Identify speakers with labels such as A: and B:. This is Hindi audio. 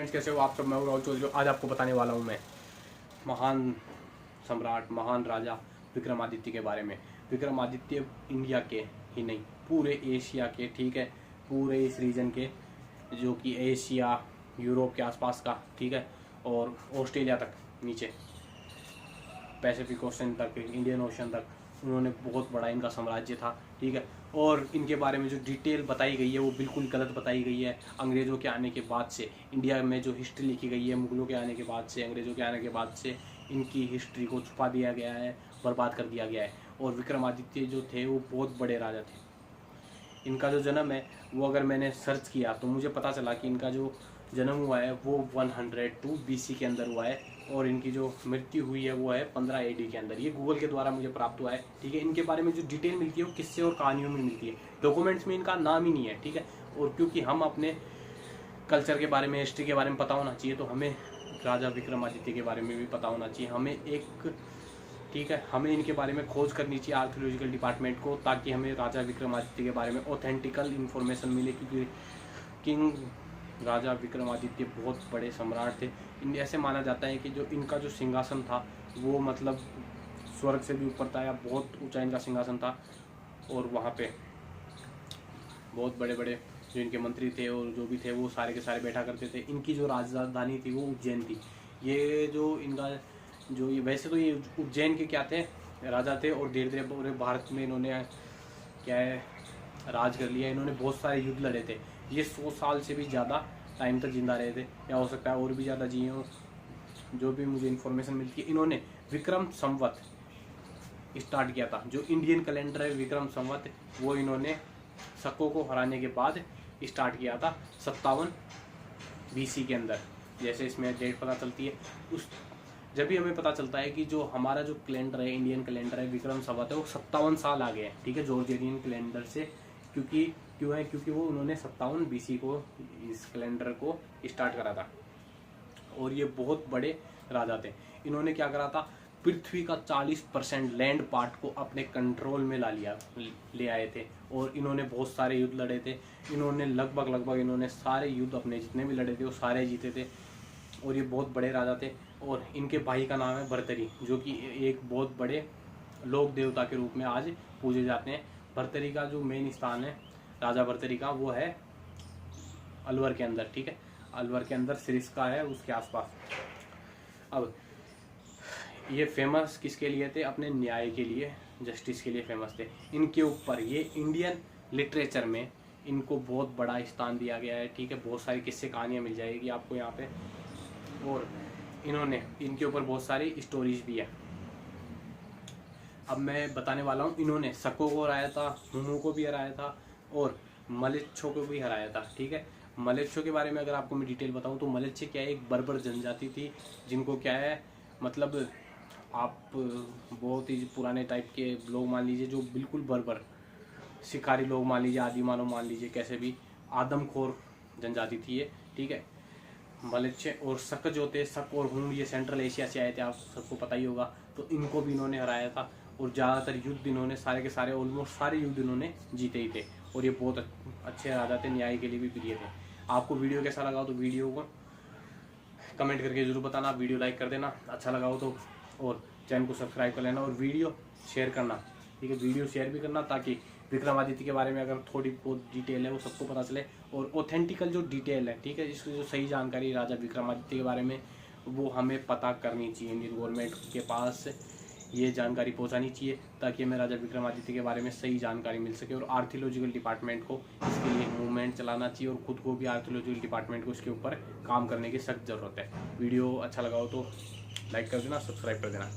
A: फ्रेंड्स, कैसे हो आप सब। मैं राहुल चौधरी। आज आपको बताने वाला हूँ मैं महान सम्राट, महान राजा विक्रमादित्य के बारे में। विक्रमादित्य इंडिया के ही नहीं, पूरे एशिया के, ठीक है, पूरे इस रीजन के, जो कि एशिया, यूरोप के आसपास का, ठीक है, और ऑस्ट्रेलिया तक, नीचे पैसिफिक ओशन तक, इंडियन ओशन तक, उन्होंने बहुत बड़ा इनका साम्राज्य था, ठीक है। और इनके बारे में जो डिटेल बताई गई है वो बिल्कुल गलत बताई गई है। अंग्रेज़ों के आने के बाद से इंडिया में जो हिस्ट्री लिखी गई है, मुगलों के आने के बाद से, अंग्रेज़ों के आने के बाद से इनकी हिस्ट्री को छुपा दिया गया है, बर्बाद कर दिया गया है। और विक्रमादित्य जो थे वो बहुत बड़े राजा थे। इनका जो जन्म है वो अगर मैंने सर्च किया तो मुझे पता चला कि इनका जो जन्म हुआ है वो 102 BC के अंदर हुआ है, और इनकी जो मृत्यु हुई है वो है 15 AD के अंदर। ये गूगल के द्वारा मुझे प्राप्त हुआ है, ठीक है। इनके बारे में जो डिटेल मिलती है वो किस्से और कहानियों में मिलती है, डॉक्यूमेंट्स में इनका नाम ही नहीं है, ठीक है। और क्योंकि हम अपने कल्चर के बारे में, हिस्ट्री के बारे में पता होना चाहिए, तो हमें राजा विक्रमादित्य के बारे में भी पता होना चाहिए। हमें एक, ठीक है, हमें इनके बारे में खोज करनी चाहिए आर्कियोलॉजिकल डिपार्टमेंट को, ताकि हमें राजा विक्रमादित्य के बारे में ऑथेंटिकल इन्फॉर्मेशन मिले। क्योंकि किंग राजा विक्रमादित्य बहुत बड़े सम्राट थे। ऐसे माना जाता है कि जो इनका जो सिंहासन था वो मतलब स्वर्ग से भी ऊपर था, या बहुत ऊंचा इनका सिंहासन था। और वहाँ पे बहुत बड़े बड़े जो इनके मंत्री थे और जो भी थे वो सारे के सारे बैठा करते थे। इनकी जो राजधानी थी वो उज्जैन थी। ये जो इनका जो ये वैसे तो ये उज्जैन के क्या थे, राजा थे, और धीरे धीरे पूरे भारत में इन्होंने क्या है राज कर लिया। इन्होंने बहुत सारे युद्ध लड़े थे। ये 100 साल से भी ज़्यादा टाइम तक जिंदा रहे थे, या हो सकता है और भी ज़्यादा जिए हों, जो भी मुझे इन्फॉर्मेशन मिलती है। इन्होंने विक्रम संवत स्टार्ट किया था। जो इंडियन कैलेंडर है विक्रम संवत, वो इन्होंने शकों को हराने के बाद स्टार्ट किया था 57 BC के अंदर। जैसे इसमें डेट पता चलती है, उस जब भी हमें पता चलता है कि जो हमारा जो कैलेंडर है, इंडियन कैलेंडर है, विक्रम संवत है, वो 57 साल आगे है, ठीक है, जॉर्जियन कैलेंडर से। क्योंकि वो उन्होंने 57 BC को इस कैलेंडर को स्टार्ट करा था। और ये बहुत बड़े राजा थे। इन्होंने क्या करा था, पृथ्वी का 40% लैंड पार्ट को अपने कंट्रोल में ले आए थे। और इन्होंने बहुत सारे युद्ध लड़े थे। इन्होंने लगभग इन्होंने सारे युद्ध अपने जितने भी लड़े थे वो सारे जीते थे। और ये बहुत बड़े राजा थे। और इनके भाई का नाम है भर्तरी, जो कि एक बहुत बड़े लोक देवता के रूप में आज पूजे जाते हैं। भर्तरी का जो मेन स्थान है राजा भर्तरी का, वो है अलवर के अंदर, ठीक है, अलवर के अंदर सिरिस्का है, उसके आसपास। अब ये फेमस किसके लिए थे, अपने न्याय के लिए, जस्टिस के लिए फेमस थे। इनके ऊपर ये इंडियन लिटरेचर में इनको बहुत बड़ा स्थान दिया गया है, ठीक है। बहुत सारी किस्से कहानियाँ मिल जाएगी आपको यहाँ पे। और इन्होंने इनके ऊपर बहुत सारी स्टोरीज भी है। अब मैं बताने वाला हूँ, इन्होंने शकों को हराया था, हुमू को भी हराया था, और मलेच्छों को भी हराया था, ठीक है। मलेच्छों के बारे में अगर आपको मैं डिटेल बताऊँ तो मलेच्छ क्या है, एक बर्बर जनजाति थी, जिनको क्या है मतलब आप बहुत ही पुराने टाइप के लोग मान लीजिए, जो बिल्कुल बर्बर शिकारी लोग मान लीजिए, आदि मानव मान लीजिए, कैसे भी आदमखोर जनजाति थी ये, ठीक है। मलेच्छ और शक जो थे, शक और हुम, ये सेंट्रल एशिया से आए थे, आप सबको पता ही होगा। तो इनको भी इन्होंने हराया था। और ज़्यादातर युद्ध इन्होंने सारे के सारे, ऑलमोस्ट सारे युद्ध इन्होंने जीते ही थे। और ये बहुत अच्छे राजा थे, न्याय के लिए भी प्रिय थे। आपको वीडियो कैसा लगा तो वीडियो को कमेंट करके जरूर बताना। वीडियो लाइक कर देना अच्छा लगा हो तो, और चैनल को सब्सक्राइब कर लेना, और वीडियो शेयर करना, ठीक है। वीडियो शेयर भी करना ताकि विक्रमादित्य के बारे में अगर थोड़ी बहुत डिटेल है वो सबको पता चले। और ऑथेंटिकल जो डिटेल है, ठीक है, इसकी जो सही जानकारी राजा विक्रमादित्य के बारे में वो हमें पता करनी चाहिए। इंडियन गवर्नमेंट के पास ये जानकारी पहुंचानी चाहिए, ताकि हमें राजा विक्रमादित्य के बारे में सही जानकारी मिल सके। और आर्कियोलॉजिकल डिपार्टमेंट को इसके लिए मूवमेंट चलाना चाहिए, और खुद को भी आर्कियोलॉजिकल डिपार्टमेंट को इसके ऊपर काम करने की सख्त ज़रूरत है। वीडियो अच्छा लगा हो तो लाइक कर देना, सब्सक्राइब कर देना।